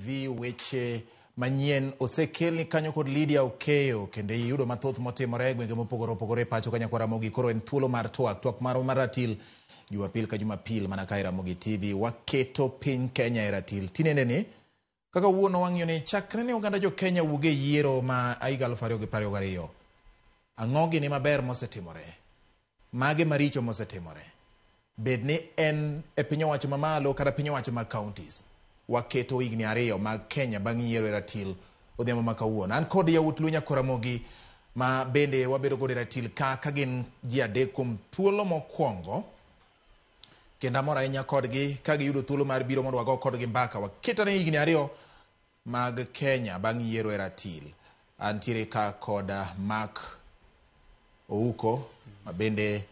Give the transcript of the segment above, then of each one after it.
TV weche manyien osekelni kanyo kod Lydia Okeyo kendo yudo mathoth motimore gwenge mopogore opogore pacho kanya kwa Ramogi koro en thuolo mar twak mar Ratil Jumapil ka Jumapil mana ka Ramogi TV waketo piny Kenya e ratil tinende ni kaka wuono wang'iyo ni chakre ne oganda jo Kenya wuge yiero ma higa 2022 ang'ogi ni maber mosetimore mage maricho mosetimore bedni en e piny owacho mamalo kata piny owacho mag counties waketo higni 2 mag Kenya bang' yiero e ratil odhiambo ma kawuono an kod yawuot Lunya Ramogi ma bende wabedo kod ratil ka gin ji adek kuom thuolo mokwongo kendo amor ahinya kodgi ka giyudo thuolo mar biro mondo wago kodgi mbaka waketo ne higni 2 mag Kenya bang' yiero e ratil antiere ka kod Mark Ouko ma bende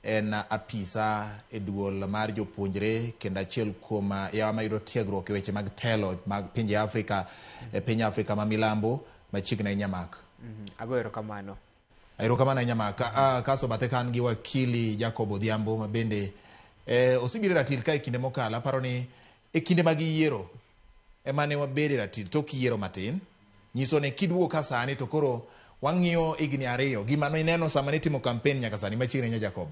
en apisa e duol mar jopuonjre kendo achiel kuom yawa mayudo tiegruok e weche mag telo mag pinje Afrika e piny Afrika ma milambo machiegni ahinya Mark. Ago erokamano. Erokamano ahinya Mark. Kaso bathe kan gi wakili Jacob Odhiambo ma bende osebiro ratil ka e kinde mokalo aparo ni e kinde mag yiero emane wabede ratil tok yiero matin nyiso ne kidwuok ka sani to koro wang'iyo higni 2 gima no ineno sama ne timo campaign nyaka sani machiegni ahinya Jacob.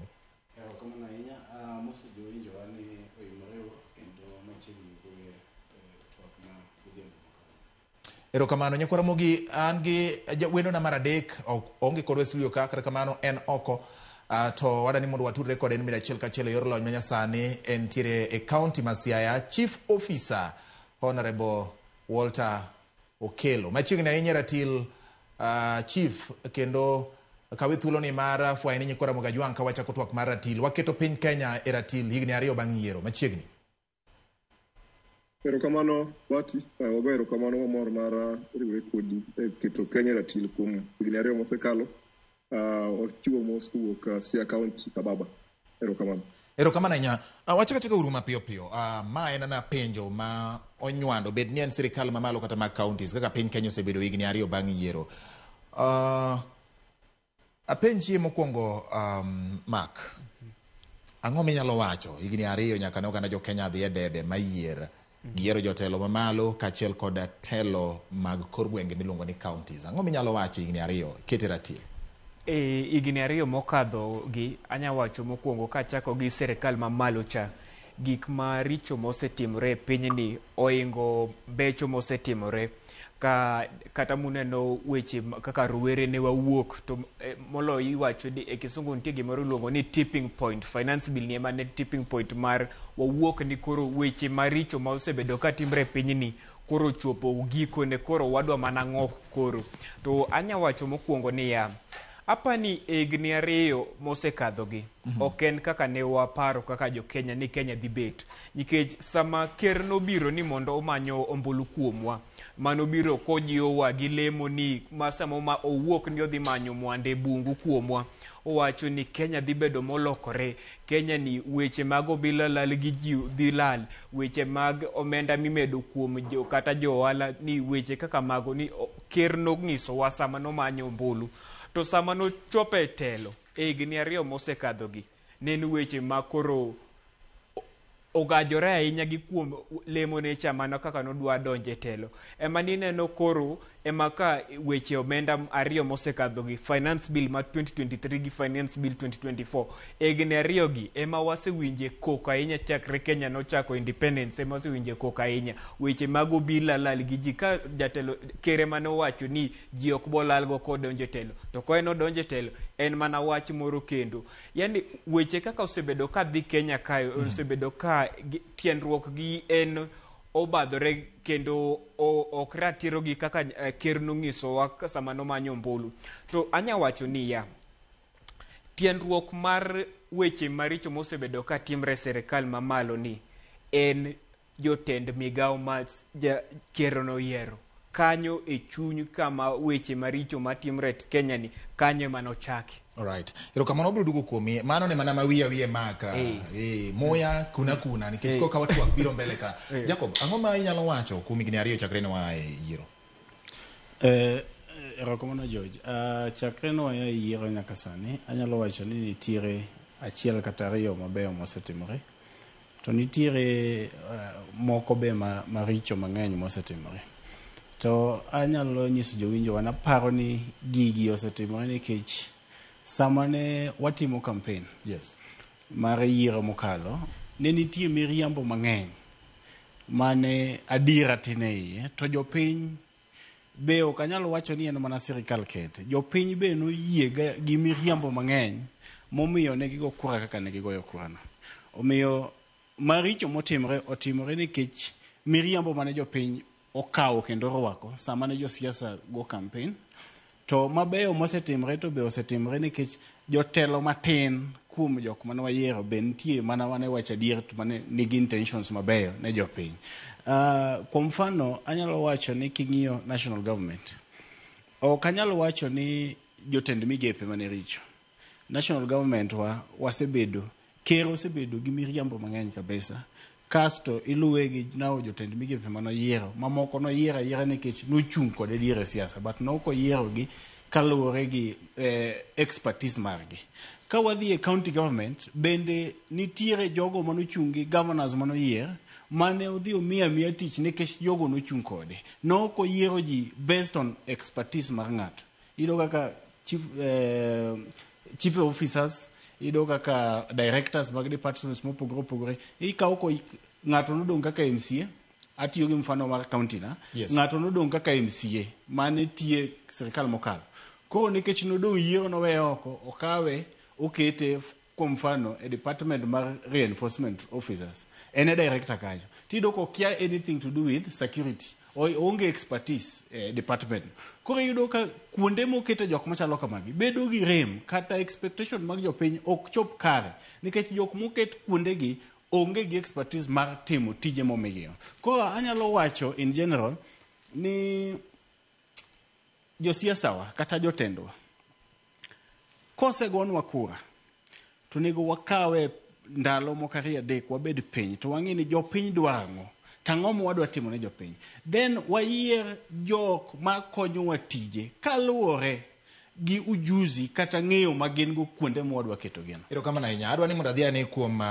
Erokamano nyakwa Ramogi an gi wendo na mar adek onge kodwa studio ka kata kamano en oko to wadani mondo watudre kod en achiel kachiel e yor lony manyasani entiere e county ma Siaya Chief Officer Honorable Walter Okelo machiegni ahinya ratil Chief kendo kawe thuolo ni mar fwai nyakwa Ramogi ajwang' ka wachako twak mar ratil waketo piny Kenya e ratil higni 2 bang' yiero machiegni. Erokamano wati wago erokamano mamor mar riwre kodi keto Kenya ratil kuom higni 2 mosekalo wachiwo mos kowuok Siaya County kababa erokamano. Erokamano ahinya wachaka uru mapiyo piyo ma en na penjo ma onywando bed ni en sirikal mamalo kata mag counties kaka piny Kenya osebedo higni 2 bang' yiero apenji mokwongo Mark ang'o minyalo wacho higni 2 nyaka ne oganda jo Kenya dhi e debe mayier giero jotelo mamalo kachiel kod telo mag kor gwenge miluongo ni counties ang'o minyalo wacho higni 2 kete ratil higni 2 mokadho gi anya wacho mokwongo kachako gi serikal mamalo cha gik maricho mosetimore e pinyni oingo becho mosetimore kata muneno weche kaka rowere ne wawuok to molo iwacho ni e kisungu nitie gimoro iluongo ni tipping point finance bill ni ema ne tipping point mar wawuok ni koro weche maricho ma osebedo ka timre e pinyni koro chopo giko ne koro wadwa mana ng'ok koro to anya wacho mokwongo ni ya apani higni 2 mosekadho gi ok en kaka ne waparo kaka jo Kenya ni Kenya dhi bet nikech sama ker nobiro ni mondo omanyo ombulu kuomwa manobiro kojiwa gi lemo ni masamo ma owuok ni odhi manyo mwande bungu kuomwa owacho ni Kenya dhi bedo molokore Kenya ni weche mag obila lal gi ji dhi lal weche mag omenda mimedo kuom kata jo ohala ni weche kaka mago ni ker nong'iso wa sama no manyo ombulu to sama no chope telo e higni 2 mosekadho gi nen weche ma koro ogajore ahinya gi kuom lemo ne chamano kaka nodwa donje telo ema nineno koro ema ka weche omenda 2 mosekadho gi finance bill ma 2023 gi finance bill 2024 higni 2 gi ema wasewinje kok ahinya chakre Kenya nochako independence ema wasewinje kok ahinya weche mag obila lal gi ji ka jatelo kere mane owacho ni ji ok bolal go kodonje telo to ko en odonje telo en mana wach moro kendo yani weche kaka osebedo ka dhi Kenya ka osebedo ka tiendruok gi en obadhore kendo ok ratiro gi kaka ker nong'iso wa sama no manyo ombulu to anya wacho ni ya tiendruok mar weche maricho mosebedo ka timre serikal mamalo ni en jotend migawo ma ker no yiero kanyo e chuny kama weche maricho matimre Kenya ni kanyo manochaki. Alright. Erokamano obiro dugo kuomi. Mano ne mana wiye maka. Moya kuna nikech koka watu biro mbele ka. Jacob, ang'o ma inyalo wacho kuom higni 2 chakre ne wa e yiero? Erokamano George. Chakre ne wa e yiero nyaka sani anyalo wacho ni nitiere achiel kata 2 mabeyo mosetimore. to nitiere moko be maricho mang'eny mosetimore. To anyalo nyiso jowinjowa naparo ni gigi osetimore nikech sama ne watimo campaign mar yiero mokalo, ne nitie miriambo mang'eny mane adiera tin e iye, to jopiny be ok anyalo wacho ni en mana sirikal kete. Jopiny be noyie gi miriambo mang'eny momiyo ne gigo kura kaka ne gigoyo kurano. Omiyo maricho otimore nikech miriambo mane jopiny okawo kendo rwako sama ne josiasa go campaign. To mabeyo mosetimore to be osetimore nikech jotelo matin kuom jok mane wayiero be nitie mana wane wacho adier mane nigi intentions mabeyo ne jopiny. Kwa mfano anyalo wacho ni king'iyo national government, ok anyalo wacho ni jotend migepe mane richo. National government wasebedo ker osebedo gi miriambo mang'eny kabisa, kasto iluwe gi nao jotend migepe manoyiero. Mamoko noyiero ayiera nikech nochung' kod adier siasa, but noko yiero gi kaluwore gi expertise margi. Ka wadhi e county government, bende nitiere jogo manochung' gi governors manoyier mane odhi omiya tich nikech jogo nochung' kode. Noko yiero ji based on expertise mar ng'ato. Ido kaka chief officers, ido kaka directors mag departments mopogore opogore. Ikawo ko ng'ato nodong' kaka MCA, atiyo gi mfano mar county na, ng'ato nodong' kaka MCA mane tie sirikal mokalo. Koro nikech nodong' yiero nowe oko, okawe okete kwa mfano e department mar reinforcement officers, ene director kanyo. Tido ko kia anything to do with security, onge expertise department. Koro yudo ka kuonde mokete jok machalo kamagi bedo gi rem kata expectation mag jopiny ok chop kare nikech jok moket kuonde gi onge gi expertise mar timo tije momiyo. Koro anyalo wacho in general ni josiasa wa kata jotendwa kosegonwa kura to nego wakawe ndalo mokari adek wabed piny to wang'e ni jopiny dwang'o tang'o wadwa timo ne jopiny, then wayier jok makonyowa tije kaluwore gi ujuzi kata ng'eyo magin go kuonde mwadwa keto gino. Ero kama na inya adwa ni mondo adhi ane kuom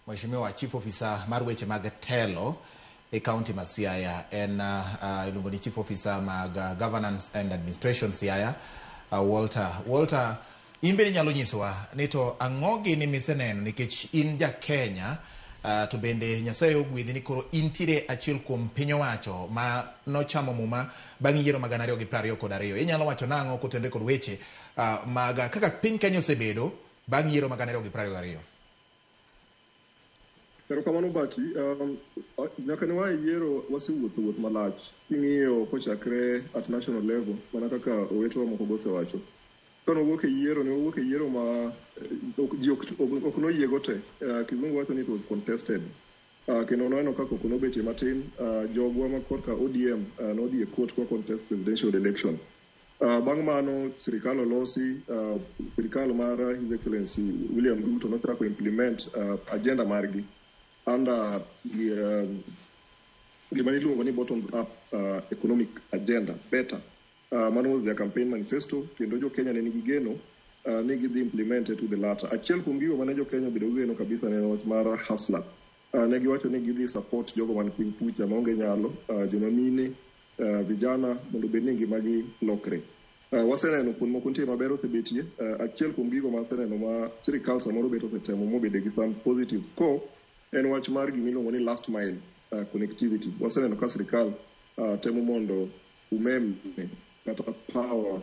mheshimiwa chief officer mar weche mag telo e county ma Siaya, en iluongo ni chief officer mag governance and administration Siaya, Walter. Imbe nyalo nyisowa ni to ang'ogi ni miseneno nikech in ja Kenya, to bende Nyasaye ogwedhi ni koro intire achiel kuom piny owacho ma nochamo muma bang' yiero mag 2022. Inyalo wacho nang'o kotende kod weche mag kaka piny Kenya osebedo bang' yiero mag 2022? Erokamano Bati, nyaka ne wayiero wasewuotho wuoth malach. King'iyo kochakre at national level, mana kaka owetewa moko gosewacho. Kano wuok e yiero ma ok noyiego te. Kizungu wacho ni it was contested. Kendo noeno kaka ok nobete matin, jogwa ma korka ODM nodhi e court kwa contest presidential election. Bang' mano sirikal olosi, sirikal mar His Excellency William Ruto nochako implement agenda margi under gima niluongo ni bottoms up economic agenda, better. Mano was their campaign manifesto, kendo jo Kenya ne nigi geno ni gidhi implemented to the latter. Achiel kuom gigo mane jo Kenya bedo geno kabisa ne wach mar hustler. Ne giwacho ni gidhi support jogo man piny kucha maonge nyalo, joma mine, vijana mondo bed ni ngimagi lokre. Waseneno kuond moko nitie maber osebetie. Achiel kuom gigo maseneno ma sirikal samoro bet osetemo mobede gi some positive score en wach mar gimiluongo ni last mile connectivity. Waseneno ka sirikal temo mondo umeme kata power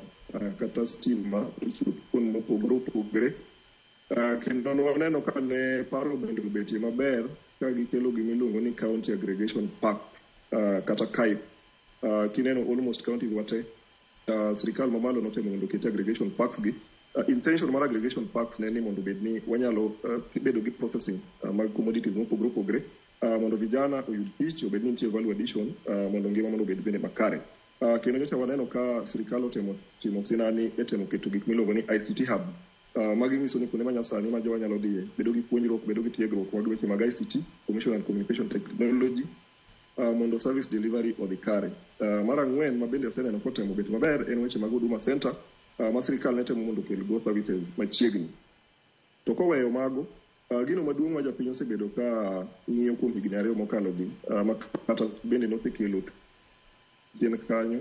kata stima kuond mopogore opogore. Kendo waneno ka ne paro bende obetie maber ka gikelo gimiluongo ni county aggregation park kata KAIP. Kineno almost counties wate sirikal mamalo notemo mondo kete aggregation parks gi. Intention mar aggregation parks ne ni mondo bed ni wanyalo bedo gi processing mag commodities mopogore opogore mondo vijana oyud tich, obed ni nitie value addition, mondo ngima mondo bed bende makare. Kendo nyocha waneno ka sirikal otemo timo sinani etemo keto gik miluongo ni ICT hub. Magi nyiso ni kuonde manyasani ma jowa nyalo dhiye, bedo gi puonjruok, bedo gi tiegruok mag weche mag ICT, Information and Communication Technology, mondo service delivery odhi kare. Mar ang'wen ma bende oseneno kotemo bet maber en weche mag Huduma Center, ma sirikal ne temo mondo kel go services machiegni. To koweyo mago, Gino maduong' ma japiny osebedo ka ng'iyo kuom higni 2 mokalo gi ma kata bende nosekelo chien kanyo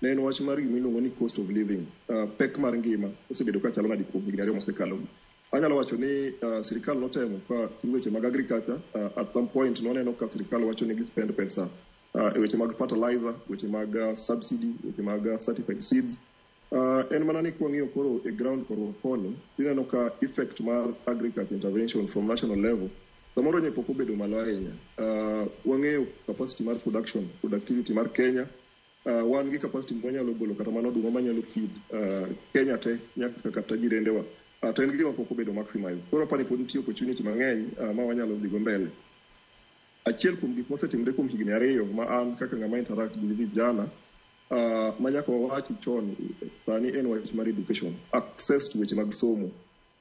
ne en wach mar gimiluongo ni cost of living. Pek mar ngima osebedo ka chalo nadi kuom higni 2 mosekalo gi. Anyalo wacho ni sirikal notemo ka weche mag agriculture at some point noneno ka sirikal wacho ni gi-spend pesa e weche mag fertilizer, weche mag subsidy, weche mag certified seeds. En mana ni kwang'iyo koro e ground koro koni, ineno ka effect mar agriculture intervention from national level samoro ne pok obedo malo ahinya. Wang'eyo capacity mar productivity mar Kenya. Wan gi capacity mwanyalo golo kata mano oduma manyalo feed Kenya te nyaka kata jirendewa. To en gima pok obedo maximize. Koro pani pod nitie opportunity mang'eny ma wanyalo dhigo mbele. Achiel kuom gik mosetimre kuom higni 2 ma an kaka ng'ama interact gi vijana manyaka wawachi chon sani en wach mar education, access to weche mag somo.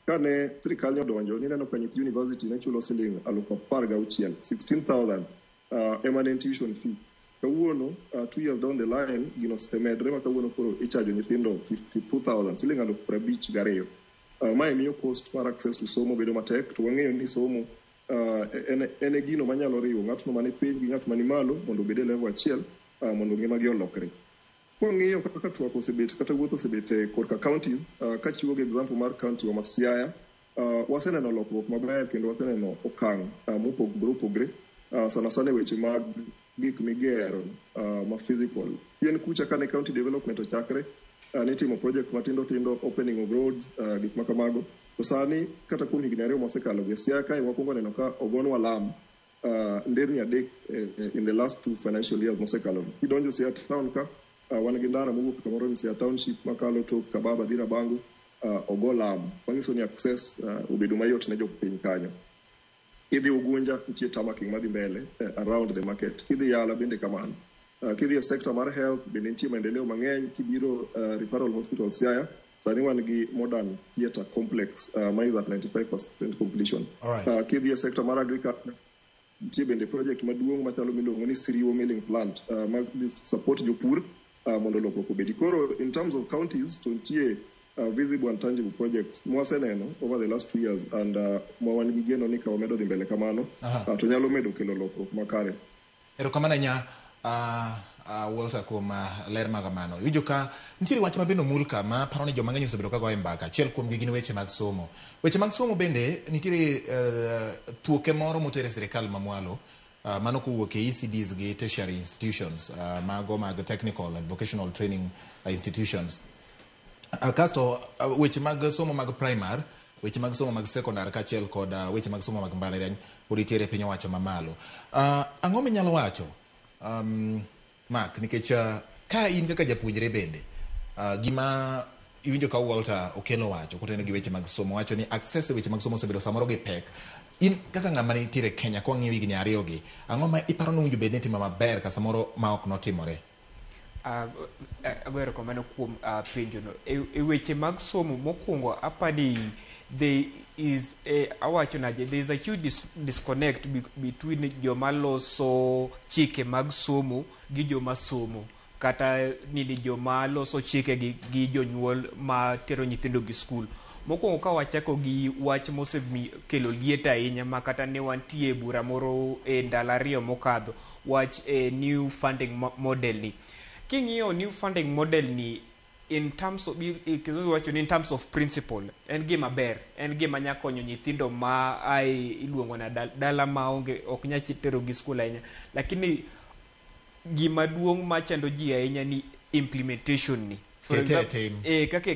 Kane sirikal nyodonjo, nineno ka nyithi university ne chulo siling 16,000 16,000 eminent tuition fee. Kawuono 2 years down the line gino osemedre ma kawuono koro ichajo nyithindo 52,000 siling 52,000. Mae miyo cost for access to somo bedo matek. To wang'eyo ni somo en gino manyalo riwo ng'atno mani piny gi ng'at mani malo mondo obed e level achiel mondo ngimagi olokre. Kwang'iyo kaka twak osebet kata wuoth osebet korka county, kachiwo gi example mar county wa Siaya, waseneno lokruok maber kendo waseneno okang' mopogore opogre sana sana weche mag gik migero ma physical. Pien kucha kane county development ochakre, nitimo project matindo tindo, opening of roads, gik makamago. To sani kata kuom higni 2 mosekalo gi Siaya kae wakwongo neno ka ogonwa lam nderni 3 in the last 2 financial years mosekalo. Kidonjo Siaya town ka wan gi ndara mowuok kamoro ni Siaya township makalo tok Kababa dhira Bangu, ogo lam. Manyiso ni access obedo mayot ne jopiny kanyo. Kidhi Ugunja nitie tamaking madhi mbele around the market. Kidhi Yala bende kamano. Kidhi e sector mar health bende nitie maendeleo mang'eny. Kibiro referral hospital Siaya, sani wan gi modern theatre complex ma is at 95% completion. Kidhi e sector mar agriculture, nitie bende project maduong' machalo miluongo ni Siriwo milling plant ma support jopur mondo lokruok obedi. Koro in terms of counties to nitie visible and tangible projects mwaseneno over the last 2 years and mwan gi geno ni ka wamedo dhi mbele kamano to nyalo medo kelo lokruok makare. Erokamano nya Walter kuom ler magamano. Iwinjo ka nitiere wach mabende omulka ma paro ni joma ng'eny osebedo ka goyo mbaka. Achiel kuom gin weche mag somo. Weche mag somo bende nitiere thuoke moro motere sirikal mamwalo mano kowuok e ECDs gi tertiary institutions, mago mag technical and vocational training institutions. Kasto weche mag somo mag primary, weche mag somo mag secondary kaachiel kod weche mag somo mag mbalariany pod itiere piny owacho mamalo. Ang'o minyalo wacho Mark, nikech ka in kaka japuonjre bende gima iwinjo ka Walter okelo wacho koteno gi weche mag somo, wacho ni access weche mag somo osebedo samoro gi pek. In kaka ng'ama nitiere Kenya kwa ng'iyo higni 2 gi, ang'o ma iparo ni owinjo bed ni timo maber ka samoro ma ok notimore? Agwero komano kuom penjono e weche mag somo mokwongo apani there is a huge disconnect between joma loso chike mag somo gi joma somo, kata nini joma loso chike gi jonyuol ma tero nyithindo gi skul. Mokwongo ka wachako gi wach mosekelo liet ahinya ma kata ne wantie bura moro e ndalo 2 mokadho, wach new funding model ni. King'iyo new funding model ni in terms of principle, en gima ber, en gima nya konyo nyithindo ma iluongo na dala maonge ok nya tero gi skul ahinya, lakini gima duong' machando ji ahinya ni implementation ni. For example, kaka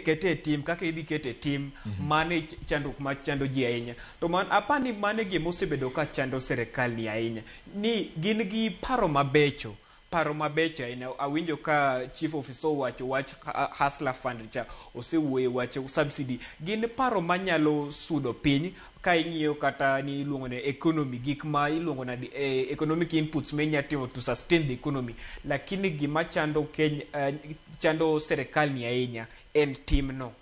idhi kete tim, mane chandruok ma chando ji ahinya. To apani mane gima osebedo ka chando sirikal ni ahinya, ni gin gi paro mabecho ahinya. Awinjo ka chief officer wacho wach hustler fund cha osewuoye wacho subsidy. Gin paro manyalo sudo piny ka ing'iyo kata ni iluongo ne economy, gik ma iluongo na economic inputs menya timo to sustain the economy. Lakini gima chando serikal ni ahinya en timno.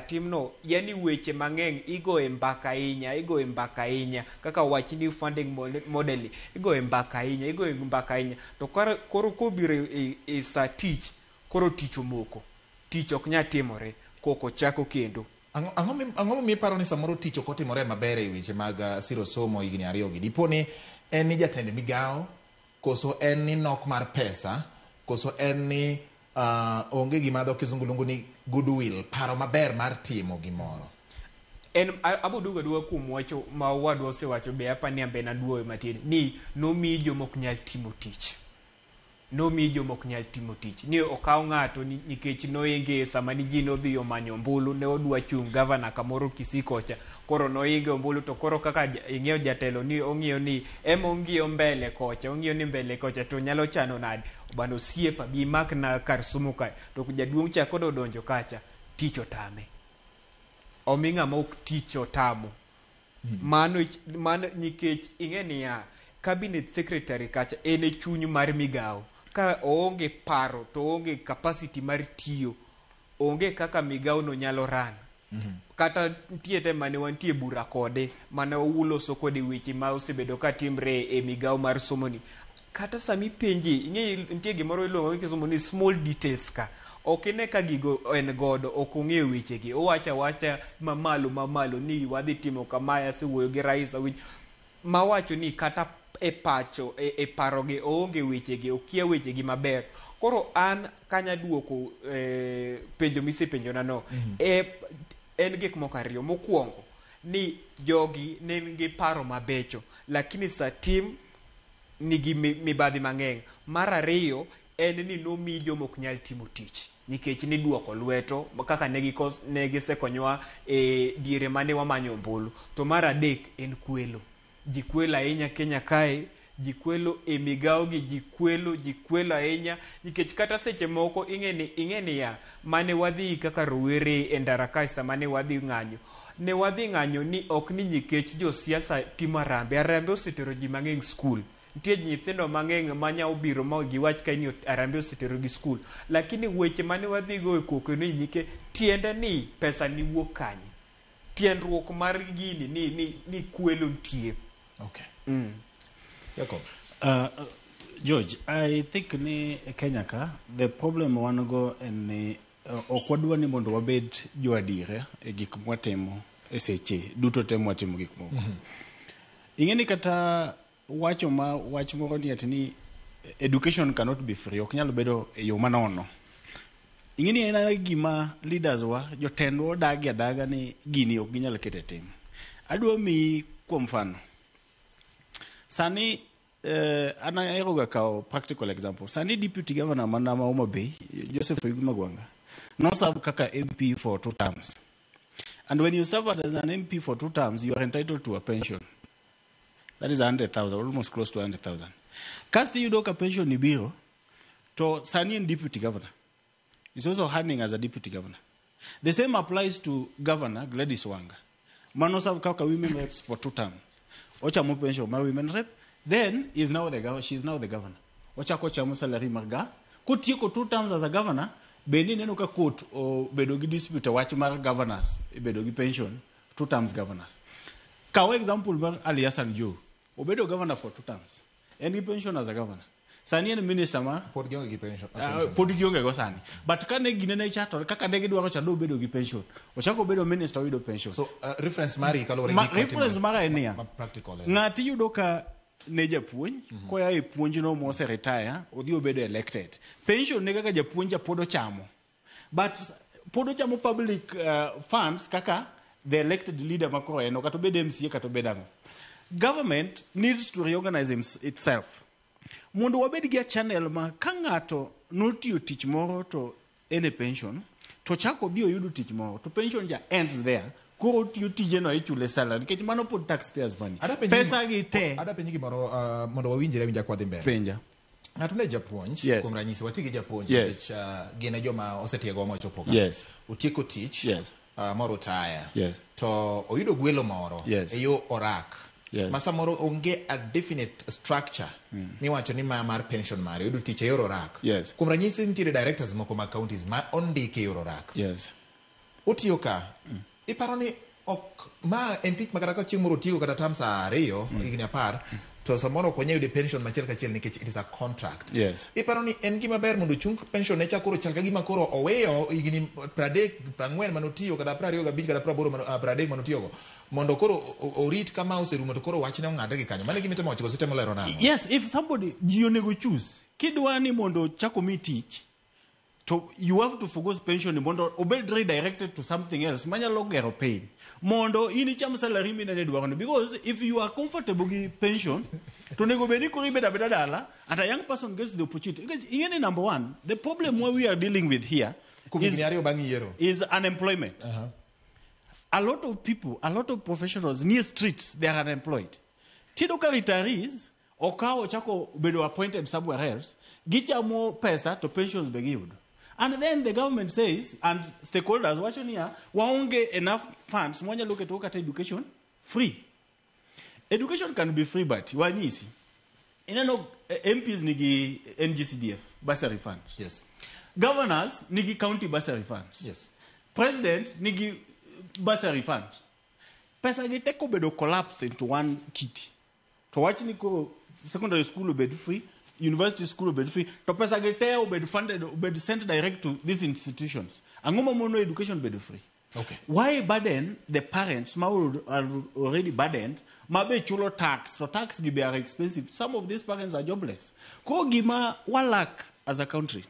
Timno, yani weche mang'eny igo e mbaka ahinya kaka wach ni funding model igo e mbaka ahinya. To koro kobiro e tich, koro tich omoko, tich ok nya timore, koko chako kendo Ang'o mi paro ni samoro tich ok otimore maber e weche mag siro somo higni ariyo gi? Dipo ni en ni jatend migao, koso en ni nok mar pesa, koso en ni onge gima dho kisungu luongo ni goodwill, paro maber mar timo gimoro? Aboduogo duogo kuom wacho ma wadwa osewacho be apani ambe naduoyo matin ni nomiyi joma ok nyal timo tich. Nomiyi joma ok nyal timo tich. Ni okaw ng'ato nikech noinge sama ni ji nodhi omanyo ombulu, ne odwa chung' gavana kamoro Kisii kocha, koro noinge ombulu, to koro kaka ing'eyo jatelo ni ong'iyo ni ong'iyo mbele kocha, ong'iyo ni mbele kocha to nyalo chano nade, bano siepa bi mak na kar somo ka, to jaduong' cha kodo donjo kacha, tich otame. Omi ng'ama ok tich otamo. Mano nikech ing'e niya, cabinet secretary kacha en e chuny mar migao. Ka oonge paro to oonge capacity mar tiyo, onge kaka migao no nyalo ran. Kata nitie te mane wantie bura kode, mane owuloso kode weche ma osebedo ka timre e migao mar somoni. Kata sami penji, ing'e nitie gimoro iluongo kisomo ni small details ka. Ok ine ka gigo en godo, ok ong'eyo wechegi. Owacha mamalo ni wadhi timo kamae, asewuoyo gi rais awinj. Mawacho ni kata e pacho, e parogi oonge wechegi, okia wechegi maber. Koro an kanya duoko penjo misepenjo na no. En gik moko ariyo. Mokwongo ni jogi nigi paro mabecho, lakini satim nigi mibadhi mang'eny. Mar ariyo en ni nomiyi joma ok nyal timo tich, nikech ni duoko lweto kaka negisekonyowa e diere mane wamanyo ombulu. To mar adek en kwelo. Ji kwelo ahinya Kenya kae, ji kwelo e migao gi, ji kwelo ahinya, nikech kata seche moko ing'e ni ya mane wadhi kaka rowere e ndara kae sama ne wadhi ng'anyo. Ne wadhi ng'anyo ni ok ni nikech jo siasa timo arambe. Arambe osetero ji mang'eny skul. Nitie nyithindo mang'eny manya obiro ma giwach ka ni arambe osetero gi skul. Lakini weche mane wadhi go e koko ni nike tiende ni pesa ni wuok kanye. Tiendruok mar gini ni kwelo ntie. Okay. Jacob. George, I think ni Kenya ka, the problem wan go en ni ok wadwa ni mondo wabed jo adiera e gik mwatimo e seche duto te mwatimo gik moko. Ing'e ni kata wach moro ni atini education cannot be free, ok nyalo bedo e yo manono. Ing'e ni en gima leaders wa, jotendwa odagi adaga ni gini ok ginyal kete tim. Adwa mi kuom mfano. Sani ana eroga kao practical example. Sani deputy governor manama Homa Bay, Joseph Magwanga, no serve kaka MP for 2 terms. And when you serve as an MP for 2 terms, you are entitled to a pension. That is 100,000, almost close to 100,000. Cast you do a pension ni biro to Sani and deputy governor. He's also handing as a deputy governor. The same applies to Governor Gladys Wanga. Mano serve kaka women reps for 2 terms. Ocha mo pension mar women rep. Then she's now the governor. Ocha ko chamo salary marga. Kotieko 2 terms as a governor, bendi neno ka court o bedo gi dispute wach mar governors, bedo gi pension 2 terms governors. Kawa example mar Ali Hassan Joho, obedo governor for 2 terms. And he pension as a governor. Sani en minister ma Pod gionge gi pension. Pod gionge go sani. But kane ginene chato kaka ne gidwaro cha do bedo gi pension. Ochako bedo minister wido pension. So reference mari kalore gi reference mara enia. Practical. Ngati yudo ka ne japuonj koya e puonj no mo se retire odhi obedo elected. Pension ne kaka japuonj podo chamo. But podo chamo public funds kaka the elected leader makoro eno kato bedo MCA kato bedango. Government needs to reorganize itself. Mondo wabed gi channel ma ka ng'ato notiyo tich moro to ene pension to chako dio yudo tich moro to pension ja ends there. Koro tiyo tije no ichule salary nikech mano pod taxpayers money. Pesa gi te. Ada penji gimoro mondo wawinjre kwa dhi mbele. Penja. Ng'ato ne japuonj, yes. Kuom ranyisi watigi japuonj yes. Nikech gine joma osetiego mochopo ka. Yes. Utieko tich. Yes. Moro taya. Yes. To oyudo gwelo moro. Yes. Eyo orak. Yes. Masa moro onge a definite structure. Miwacho ni mar pension mare oyudo tich eyor orak. Yes. Kuom ranyisi nitiere directors moko mag counties ma ondike eyor orak. Yes. Utiyo ka. Iparo ni ok ma en tich makata ka chieng' moro tiyo kata tam sa 2 higni 10 to samoro konye yude pension machiel kachiel nikech it is a contract. Yes. Iparo ni en gima ber mondo chung pension ne chakoro chal ka gima koro oweyo higni 30 40 manotiyo kada 25 kada 30 manotiyo go mondo koro orit kama oserumo to koro wachne ong'ade gi kanyo. Mane gima temo wacho sitemo lero nang'o? Yes, if somebody you nego choose kidwa ni mondo chako mi tich to you have to forgo pension mondo obed redirected to something else manyalo gero pain mondo ini cham salary mi ne dwaro, because if you are comfortable with pension to nego beni ko ibeda beda dala and a young person gets the opportunity, because even number one, the problem what we are dealing with here is unemployment. A lot of people, a lot of professionals near streets, they are unemployed. Tidoka retirees or kao chako bedo appointed somewhere else, get ya more pesa to pensions be given. And then the government says, and stakeholders watching here, waonge enough funds, mwanya look at education, free. Education can be free, but wanyisi. You know, MPs nigi NGCDF, bursary funds. Yes. Governors nigi county bursary funds. Yes. President nigi bursary funds. Pesa giteko bedo collapse into one kit. To watch niko secondary school bed free, university school bed free. To pesa giteo bed funded, bed sent direct to these institutions. Angoma mono education bed free. Okay. Why burden the parents? Ma are already burdened. Mabe chulo tax. So tax gibe are expensive. Some of these parents are jobless. Ko gima walak as a country,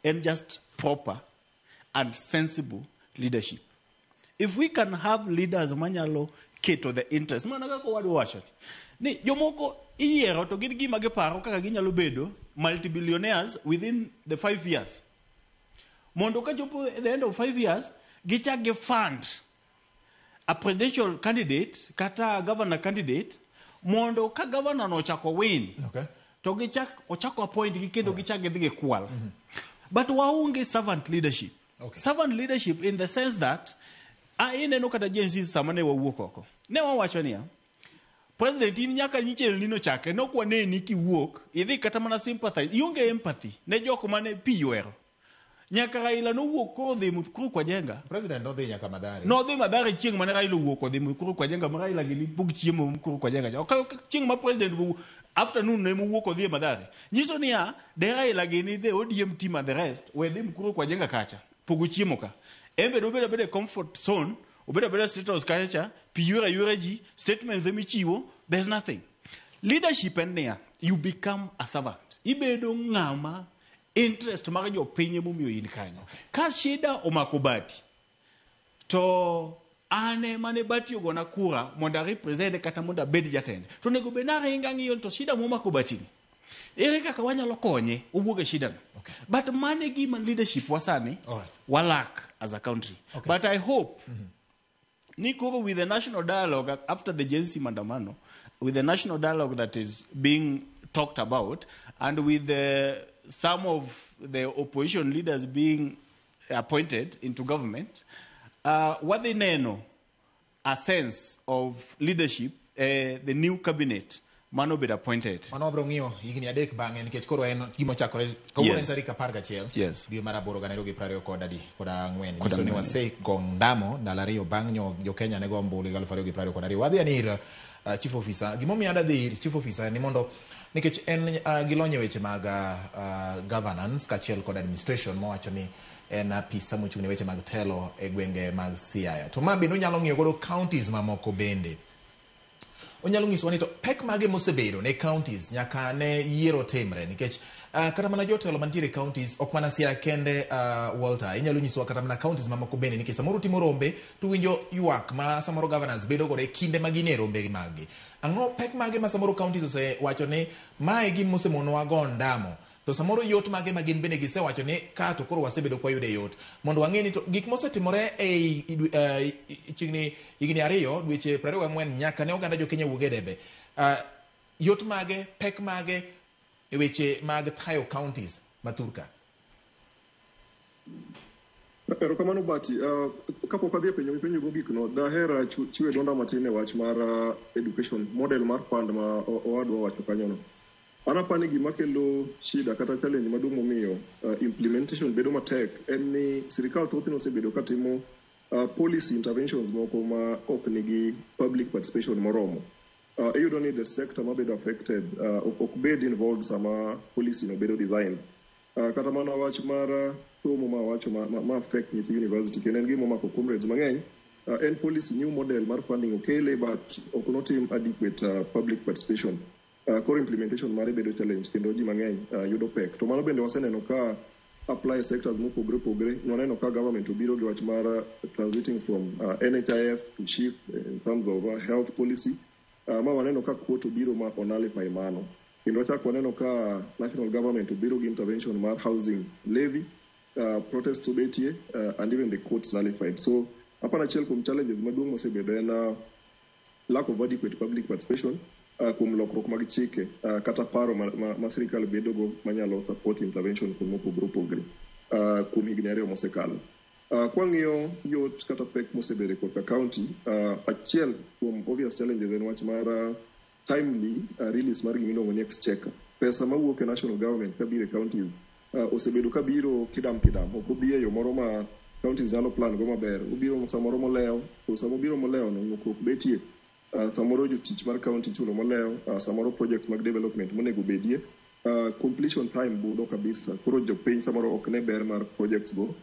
and just proper and sensible leadership. If we can have leaders manyalo keto the interest, manaka ko wadu wacho ni jomoko yiero to gin gima giparo kaka ginyalo bedo multi-billionaires within the 5 years. Mondo ka chopo at the end of 5 years, gichak ge fund a presidential candidate kata a governor candidate, mondo ka governor no chako win. Okay. To gichak ochako appoint gikendo gichak ge kwal. But waunge servant leadership. Okay. Servant leadership in the sense that ine no kata jensi samane wa wuok. Ne wawacho niya, President in nyaka nyichel nino chake no kwa ne niki wuok, idhi kata mana sympathize, ionge empathy ne joko mane piyuero. Nyaka Raila no wuok ko dhi mukuru kwa jenga. President no dhi nyaka Madari. No dhi Madari chieng mane Raila wuok ko dhi mukuru kwa jenga, Raila gini bug chiemo mukuru kwa jenga. Okay, chieng ma president bu afternoon ne wuok ko dhi Madari. Nyiso niya, de Raila gini the ODM team and the rest we dhi mukuru kwa jenga kacha. Pugu chiemo ka. Embe do beda comfort zone, obeda status kacha, piyura ji, statements emichiwo, there's nothing. Leadership and there, you become a servant. Ibedo ngama interest mara jo penye mumio inikanya. Ka shida omakubati. To ane mane bati yogona kura monda represent kata monda bedi jatende. To nego benare ingangi yon to shida mumakubatini. Ereka kawanya lokonye ubuge shida. Okay. But mane giman leadership wasani walak as a country. Okay. But I hope Niko with the national dialogue after the Gen Z Mandamano, with the national dialogue that is being talked about, and with some of the opposition leaders being appointed into government, what they know, a sense of leadership, the new cabinet, mano bed appointed. Mano bro ng'iyo higni adek bang'e nikech koro en gima chakore kawuono en tarik 11 dwe mar aboro gana 2024 nyiso ni wasego ndamo ndalo ariyo bang' jo Kenya ne go ombulu 2022. Wadhi anir chief officer, gimomiyo adhi ir chief officer ni mondo nikech en gilonye weche mag governance kachiel kod administration mowacho ni en apisa mochung' ne weche mag telo e gwenge mag Siaya. To ma bende onyalo ng'iyo godo counties mamoko bende. Onyalo nyiso ni to pek mage mosebedo ne counties nyaka ne yiero timre nikech kata mana jotelo mantiere counties ok mana Siaya kende Walter, inyalo nyiso kata mana counties mamoko bende nikech samoro timo rombe to winjo ywak ma samoro governors bedo gore kinde magine rombe magi. Ang'o pek mage ma samoro counties osewacho ni mae gima osemonowa go ndamo, to samoro yot mage magin bende gisewacho ni ka to koro wasebedo kwa yude yot mondo wang'e ni to gik mosetimore e chigni higni ariyo dweche 24 nyaka ne oganda jo Kenya wuoge debe, yot mage pek mage e weche mag tayo counties maturka. Erokamano Bati, kapok adhi penjo go gik no, dahera chiwe donda matin e wach mar education model mar fund ma owadwa wacho kanyo no. Anapani gima kelo shida kata challenge maduong' momiyo implementation bedo matek en ni sirikal thothne osebedo katimo policy interventions moko ma ok nigi public participation moromo. you don't need the sector mabedo affected ok bed involved sama policy no bedo design kata mana wach mar somo ma wacho ma affect nyithi university kenen gimo mako comrades mang'eny en policy new model mar funding okele but ok notim adequate public participation core implementation mare bedo challenge kendo ji mang'eny yudo pek to mano bende waseneno ka apply sectors mopogore noneno ka government obiro gi wach mar transiting from NHIF to SHIF in terms of health policy ma waneno ka quote obiro ma onalify mano kendo chak waneno ka national government obiro gi intervention mar housing levy protests obetie and even the courts nullified so hapana achiel kuom challenges maduong' mosebedo en lack of adequate public participation kuom lokruok mag chike kata paro ma sirikal bedogo manyalo support intervention kuom opogore kuom higni ariyo mosekalo. Kwang'iyo yot kata pek mosebedo koka county achiel kuom obvious challenges en wach mar timely release mar gimiluongo ni exchequer. Pesa mawuok e national government kabiro e counties osebedo kabiro kidam ok obi e yo moro ma counties nyalo plan go maber obiro samoro molewo to samo biro molewo no ok betie samoro jotich mar county chulo molewo samoro project mag development monego bedie completion time budho kabisa koro jopiny samoro ok ne ber mar projects go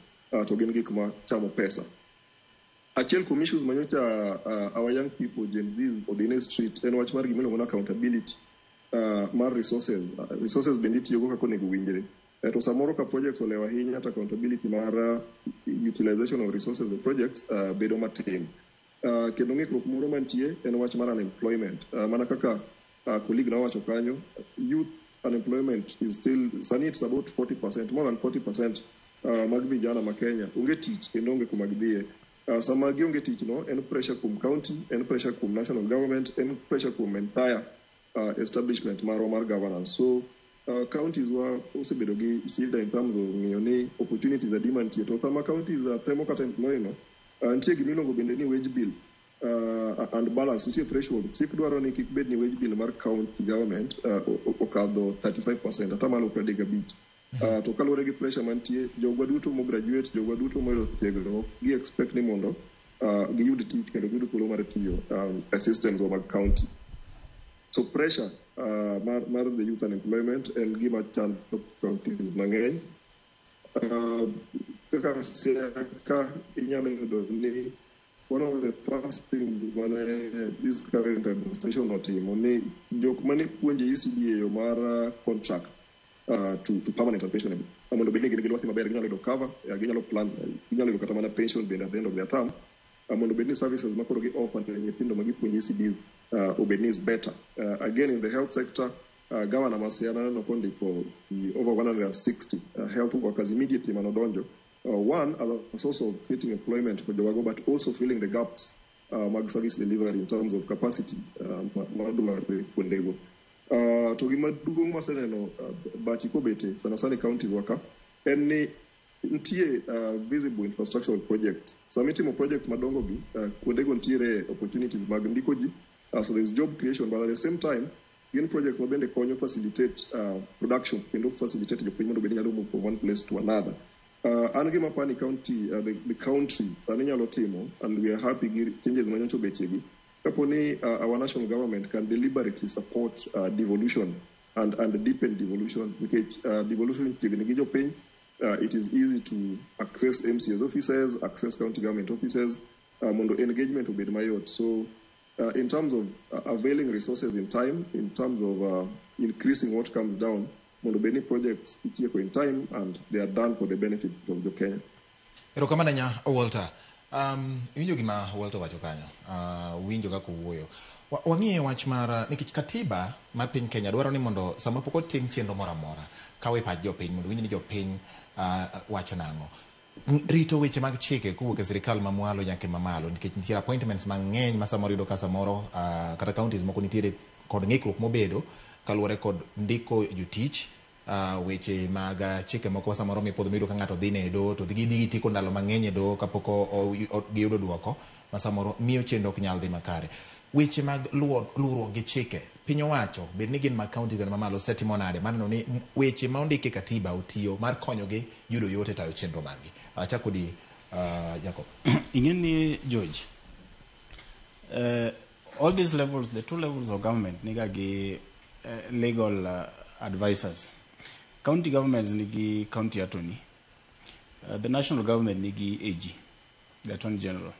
to gin gik ma chamo pesa. Achiel kuom issues manyocha our young people Gen Z odine street en wach mar gimiluongo ni accountability mar resources bende itiyogo kaka onego winjre to samoro ka projects olewo ahinya to accountability mar utilization of resources of projects bedo matin. Kendo ng'ikruok moro mantie en wach mar unemployment mana kaka colleague na wacho kanyo youth unemployment is still sani it's about 40% more than 40% mag vijana ma Kenya onge tich kendo onge kuma gidhiye sama gionge tich no en pressure kuom county en pressure kuom national government en pressure kuom entire establishment mar governance so counties wa osebedo gi shida in terms of ng'iyo ni opportunities are demand to kama counties temo kata employ no nitie gimiluongo bende ni wage bill and balance nitie threshold chik dwaro ni kik bed ni wage bill mar county government okadho 35% ata malo 35 to kaluwore gi pressure mantie jogwa duto mo graduate jogwa duto mo tiegruok gi expect ni mondo giyud tich kendo giyud thuolo mar tiyo assistant go mag county so pressure mar the youth unemployment en gima chando counties mang'eny kaka inyalo yudo ni one of the first things mane this current administration otimo ni jok mane puonje ECD yo mar contract to permanent and pensionable mondo bende gin gilwaki maber ginyalo yudo cover ginyalo plan ginyalo yudo kata mana pension bende at the end of their term mondo bende services makoro gi offer ne nyithindo magipuonje ECD obedni is better again in the health sector governor Masiana no kondi for over 160 health workers immediately manodonjo one as a source of creating employment for Jowago but also filling the gaps mag service delivery in terms of capacity madumar kwendego to gima duong' maseneno batiko bete sana county worker en ni ntie visible infrastructural projects samitimo project madongo gi kwendego ntiere opportunities mag ndiko ji so there is job creation but at the same time gin project mabende konyo facilitate production kendo facilitate jopiny mondo bende nyalo move from one place to another an gima pani county the country sani nyalo timo and we are happy gi changes manyocho bechegi kaponi our national government can deliberately support devolution and deepen devolution because devolution tigni gi jopiny it is easy to access MCS offices access county government offices mondo engagement obed mayot so in terms of availing resources in time in terms of increasing what comes down mondo beni projects itieko in time and they are done for the benefit of the Kenya. Erokamano nya Walter. Winjo gima Walter wacho kanyo. Winjo kaka wuoyo. Wang'iye wach mar nikech katiba mar piny Kenya dwaro ni mondo sama pok otim chenro moro amora kawe pach jopiny mondo winj ni jopiny wacho nang'o. Rito weche mag chike kowuok e sirikal mamwalo nyaka mamalo nikech nitiere appointments mang'eny ma samoro yudo ka samoro kata counties moko nitiere kod ng'ikruok mobedo kaluwore kod ndiko jotich weche mag chike moko samoro mipodho miyudo ka ng'ato dhi ne do to gidhi tiko ndalo mang'eny e do kapok giyudo duoko ma samoro miyo chenro ok nyal dhi makare. Weche mag luwo gi chike piny owacho bed ni gin mag county gan mamalo setimo nade maneno ni weche ma ondike katiba otiyo mar konyogi yudo yot e tayo chenro magi. Achako di Jacob. Ing'eni George all these levels, the 2 levels of government, niga gi legal advisors. County governments nigi county attorney. The national government nigi AG, the attorney general.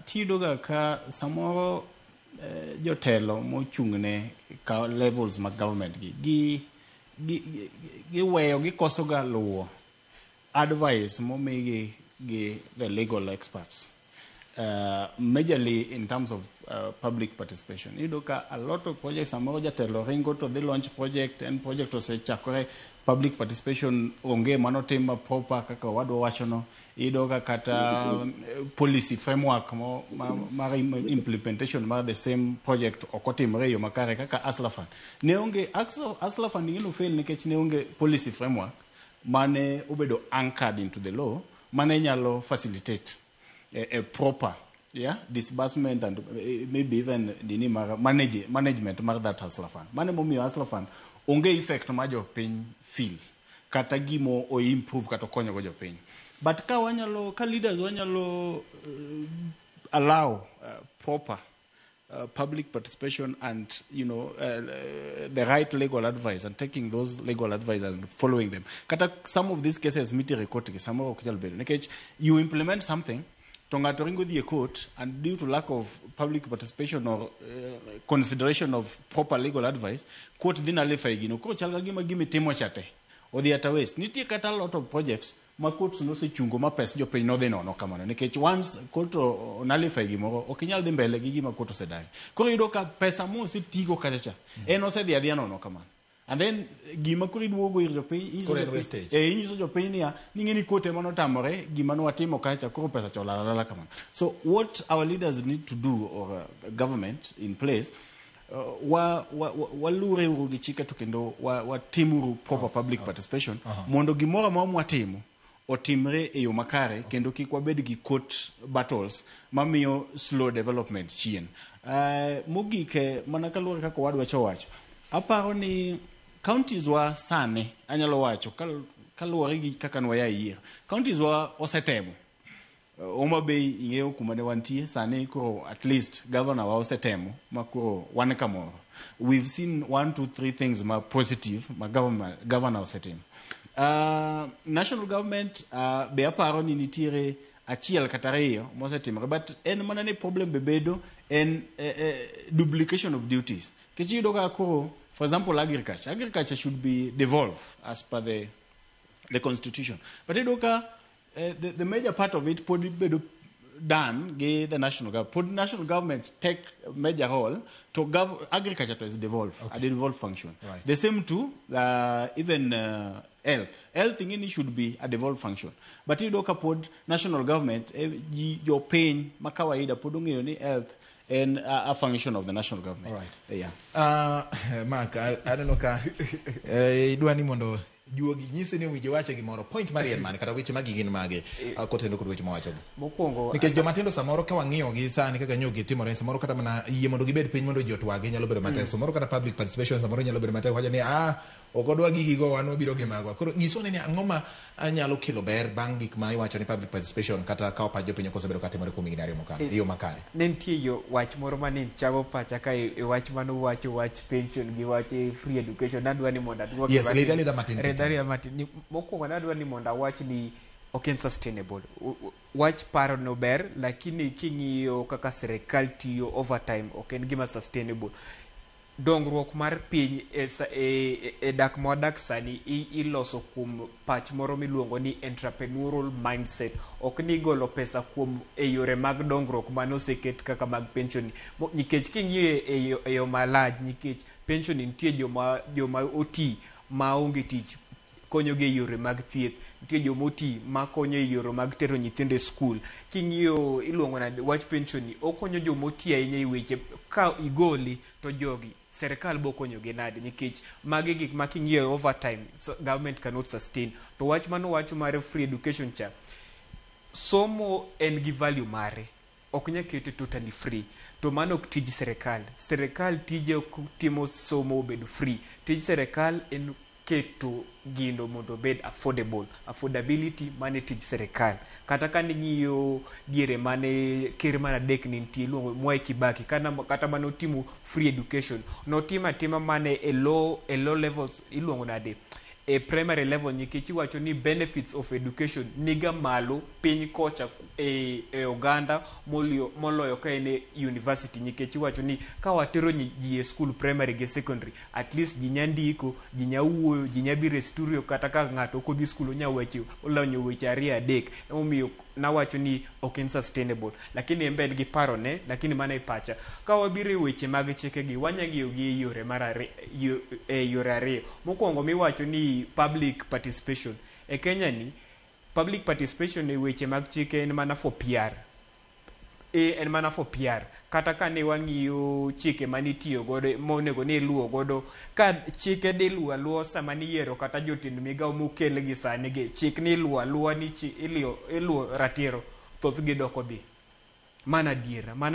Tidoga ka samoro jotelo mochungne ka levels mag government gi weyo gi koso ga luwo advice momigi gi the legal experts. Majorly in terms of public participation. A lot of projects are more ringo to the launch project and project to say chakore public participation onge manotema proper kaka wado wachono kata policy framework implementation ma the same project okotimre yo makare kaka aslafan neonge aslafan ngino fail nikech neonge policy framework mane obedo anchored into the law mane nyalo facilitate a proper disbursement and maybe even the management mar that aslafan mane momiyo aslafan onge effect ma jo piny feel kata gimo o improve kata konyo go jo piny but ka leaders wanyalo allow proper public participation and the right legal advice and taking those legal advice and following them kata some of these cases miti record ki samoro okjal bedo nekech you implement something Tongato the court, and due to lack of public participation or consideration of proper legal advice, court didn't allow you. Court give me timo chate or the other ways. Niti kata a lot of projects. Ma courts no se chungo ma pes jo pe no de no kamano. Nikech once court nalify gimo okinyal dimbele gigi ma court se dai. Koro yudo ka pesa mo si tigo kacha. No se dia no kamano. And then gima kuri duogo ir jopiny inyiso jopiny niya ning'eni kote mano tamore gima nwatimo kacha koro pesa cholalala kamano. So what our leaders need to do or government in place walure uru gi chike to kendo watimuru proper public participation mondo gimoro ma mwatimo otimre e yo makare kendo kik wabed gi court battles mamiyo slow development chien. Mogike mana kaluwore kaka wadwa wacho aparo ni counties wa sane anyalo wacho kaluwore gi kaka nwaya yiero counties wa osetemo Oma Bay ingeo kumane wantie sane kuro at least governor wa osetemo makuro wane kamoro we've seen 1 to 3 things ma positive ma governor osetemo national government be aparo ni nitire achiel kata ariyo mosetimore but en mana ne problem bebedo en duplication of duties kichido ka kuro. For example, agriculture should be devolved as per the constitution. But the major part of it put be done by the national government. Put national government take major role to agriculture to is devolved, a devolved function. Right. The same too, even health. Health thing should be a devolved function. But put national government, your pain, makawaida, putting ni health. And a function of the national government. All right. Yeah. Mark, I don't know ka idwani mondo juogi nyise ni wije wache gimoro point mariel man kata weche magigin mage kotendo kod weche mawacho mokwongo nikech joma tindo samoro ka wang'iyo gi sani kaka nyogi timore samoro kata mana yie mondo gibed piny mondo jotwage nyalo bedo matek samoro kata public participation samoro nyalo bedo matek wacho ni okodwa gigi go wan wabiro gi magwa koro nyisone ni ang'o ma anyalo kelo ber bang' gik ma iwacho ni public participation kata ka opaj jopiny kosebedo katimore kuom higni 2 mokalo e yo makare ne nitie yo wach moro mane chago pacha ka e wach mano wacho wach pension gi wach free education nadwa ni mondo adwok yes lidha matin Daria Martin mokwongo nadwa ni mondo awach ni ok en sustainable wach paro no ber lakini king'iyo kaka sirikal tiyo overtime ok en gima sustainable dongruok mar piny e dak modak sani iloso kuom pach moro miluongo ni entrepreneurial mindset ok ni golo pesa kuom e yore mag dongruok manoseket kaka mag pension nikech king'iyo e yo malaj nikech pension nitie joma oti maonge tich konyo ge yore mag thieth nitie jomoti makonyo e yore mag tero nyithindo e skul king'iyo iluongo na wach pension ni okonyo jomoti ahinya e weche ka igoli to jogi serikal bo konyo ge nade nikech mage gik ma king'iyo overtime government cannot sustain to wach mano wacho mar free education cha somo en gi value mare ok nyakete totally free to mano ok tij serikal tije timo somo bedo free tij serikal en keto gino mondo bed affordability mane tij serikal. Kata ka ning'iyo diere mane ker mar adek ni nitie iluongo Mwai Kibaki, kata mane otimo free education, notimo atima mane e low levels iluongo nade e primary level, nikech iwacho ni benefits of education niga malo piny kocha e oganda moloyo ka en university, nikech iwacho ni ka watero ji e school primary gi secondary, at least ji nyandiko, ji nyawuoyo, ji nyabiro e studio, kata ka ng'ato kodhi school olanyo weche 2-3. Emomiyo nawacho ni ok en sustainable, lakini embe gi paro ne, lakini mana e pacha. Ka wabiro e weche mag chike gi, wanyang'iyo gi yore ariyo. Mokwongo miwacho ni public participation. E Kenya ni public participation e weche mag chike en mana for PR. En mana for PR. Kata ka ne wang'iyo chike manitiyo godo monego ni luwo godo, ka chike de luwo sama ni yiero kata jotend migawo mokel gi sani gi, chik ni luwo ni iluwo ratiro, thoth gi doko dhi. Mana diera ma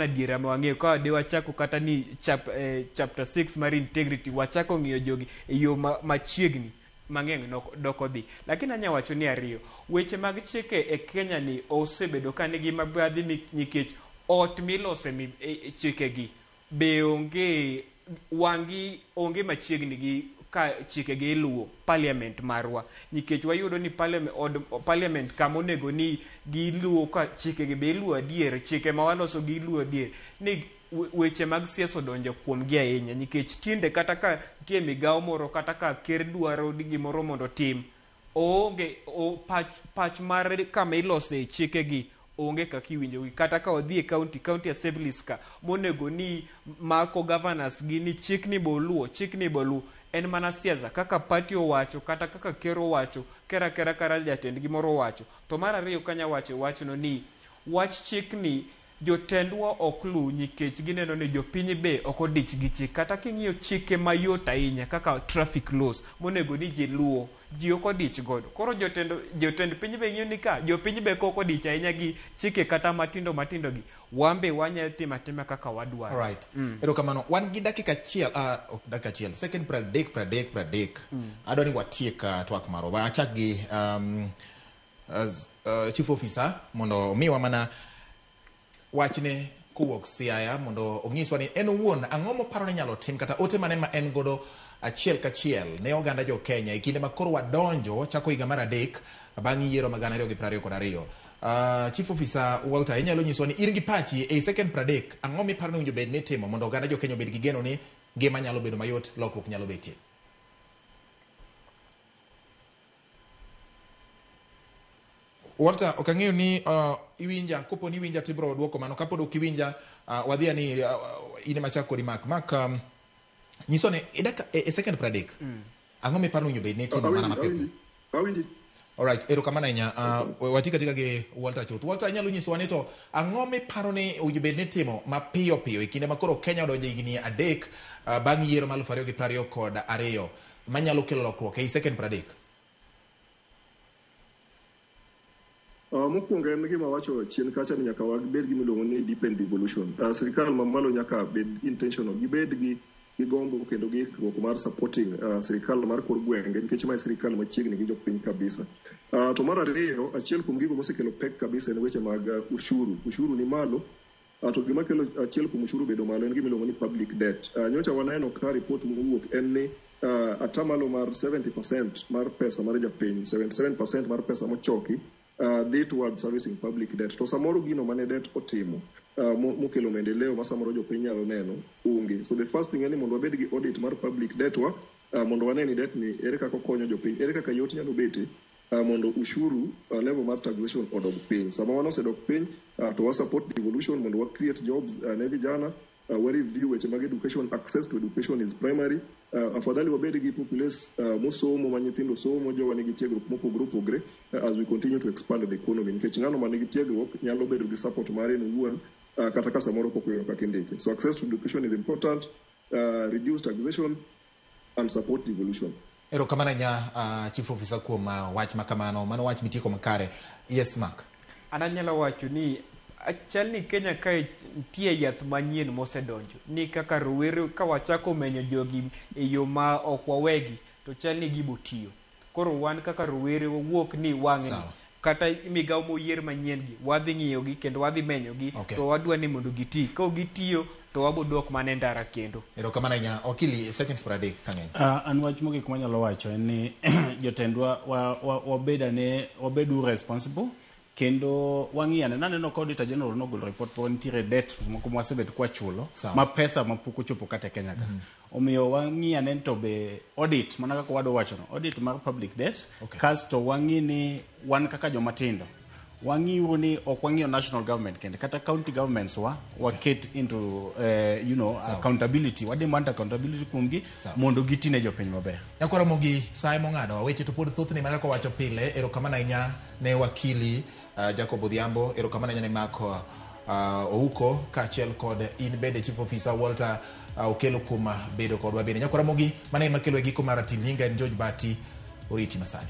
wang'eyo ka de wachako kata ni chapter 6 mar integrity, wachako ng'iyo jogi e yo machiegni, mang'eny doko dhi. Lakini anya wacho ni ariyo, weche mag chike e Kenya ni osebedo ka nigi mabadhi nikech ot milose chike gi be onge machiegni gi ka chike gi iluwo parliament marwa, nikech wayudo ni parliament kama onego ni giluwo ka chike gi be iluwo adier, chike ma waloso gi iluwo adier, ni weche mag siasa odonjo kuom gi ahinya, nikech tinde kata ka tie migawo moro kata ka ker dwaro gimoro mondo tim, pach mar kama ilose chike gi onge kaka iwinjogi. Kata ka odhi e county assemblies ka monego ni mako governors gi ni chik ni boluwo, en mana siasa, kaka party owacho kata kaka ker owacho, kera jatend gimoro owacho. To mar ariyo kanya wachno ni wach chik ni jotendwa ok lu, nikech gineno ni jopiny be ok odich gi chik. Kata king'iyo chike mayot ahinya kaka traffic laws monego ni ji luwo, ji ok odich godo. Koro jotend piny be ng'iyo ni ka jopiny be ok odich ahinya gi chike kata matindo gi, wambe wanya timo atima kaka wadwaro. Alright. Erokamano, wan gi dakika achiel, second 30. Adwani watiek twak marwa. Achak gi chief officer mondo omiwa mana wachne kowuok Siaya mondo ong'iswa ni en owuon ang'o moparo ni nyalo tim, kata ote mane ma en godo achiel kachiel ne oganda jo Kenya e kinde ma koro wadonjo chako higa mar 3 bang' yiero ma 2022. Chief Officer Walter, inyalo nyiswa ni in gi pachi e second 30 ang'o miparo ni owinjo bed ni timo mondo oganda jo Kenya obed gi geno ni ngima nyalo bedo mayot, lokruok nyalo betie? Walter, ok ang'eyo ni iwinja, kopo ni iwinja tibro duoko mano, kapod ok iwinja wadhia ni ine machako kodi mak nyiso ne e second 30 ang'o miparo ni bed ni timo mana mapiyo? Awinji. Alright, erokamano ahinya. Watika gi Walter Chuth. Walter, inyalo nyisowa ni to ang'o miparo ni owinjo bed ni timo mapiyo e kinde ma koro Kenya odonjo higni 3 bang' yiero mar 2022 manyalo kelo lokruok e second 30? Mokwongo en gima wacho chien kacha ni nyaka wabed gi miluongo ni deepened devolution. Sirikal mamalo nyaka bed intentional, gibed gi gombo kendo gi ikruok mar supporting sirikal mar kor gwenge, nikech ma sirikal machiegni gi jopiny kabisa. To mar ariyo, achiel kuom gigo mosekelo pek kabisa en weche mag ushuru ni malo. To gima kelo achiel kuom ushuru bedo malo en gima iluongo ni public debt. Nyocha waneno ka report mowuok en ni atamalo mar 70% mar pesa mar japiny, 77% mar pesa mochoki dhi toward servicing public debt. To samoro gino mane debt otimo mokelo maendeleo ma samoro jopiny nyalo neno onge. So the first thing en ni mondo wabed gi audit mar public debt wa, mondo wane ni debt ni ere kaka konyo jopiny, ere kaka yot nyalo bete mondo ushuru level mar taxation odog piny. Sama wan osedok piny to wa support devolution mondo wa create jobs ne vijana, wa review weche mag education. Access to education is primary. Afadhali wabedi gi populace mosomo, ma nyithindo somo, jowa nigi tiegruok mopogre as we continue to expand the economy, nikech ng'ano ma nigi tiegruok nyalo bedo gi support mare en owuon kata ka samoro pok oyudo kaka indike. So access to education is important, reduce taxation and support devolution. Erokamano ahinya Chief Officer kuom wach makamano, mano wach mitieko makare. Yes, Mark. An anyalo wacho ni achal ni Kenya kae nitie yath manyien mosedonjo, ni kaka rowere ka wachako menyo jogi e yo ma ok wawegi, to chal ni gibo tiyo. Koro wan kaka rowere wawuok ni wang'ni kata migawo moyier manyien gi wadhi ng'iyo gi kendo wadhi menyo gi to wadwa ni mondo giti. Ka gitiyo to wabo dok mane ndara kendo. Erokamano ahinya. Okili seconds 30 kang'eny. An wach mogik manyalo wacho en ni jotendwa wabedu responsible kendo wang'iyane. Naneno ka Auditor General nogolo report po nitiere debt moko mwasebet kwa chulo ma pesa mapok ochopo kata Kenya ka. Omiyo wang'iyane to be audit mana kaka wado wacho no, audit mar public debt. Kasto wang'i ni wan kaka jomatindo wang'iyo ni ok wang'iyo national government kende kata county governments waket into accountability. Wademand accountability kuomgi mondo gitine jopiny maber. Nyakwa Ramogi sai mong'ado weche to pod thothne mana ka wacho pile. Erokamano ahinya ne wakili Jacob Odhiambo. Erokamano ahinya ne Marco Ouko kaachiel kod in bende Chief Officer Walter Okelo kuom bedo kodwa bende. Nyakwa Ramogi mane makelo e giko mar Ratil. Nyinga en George Bati. Oriti masani.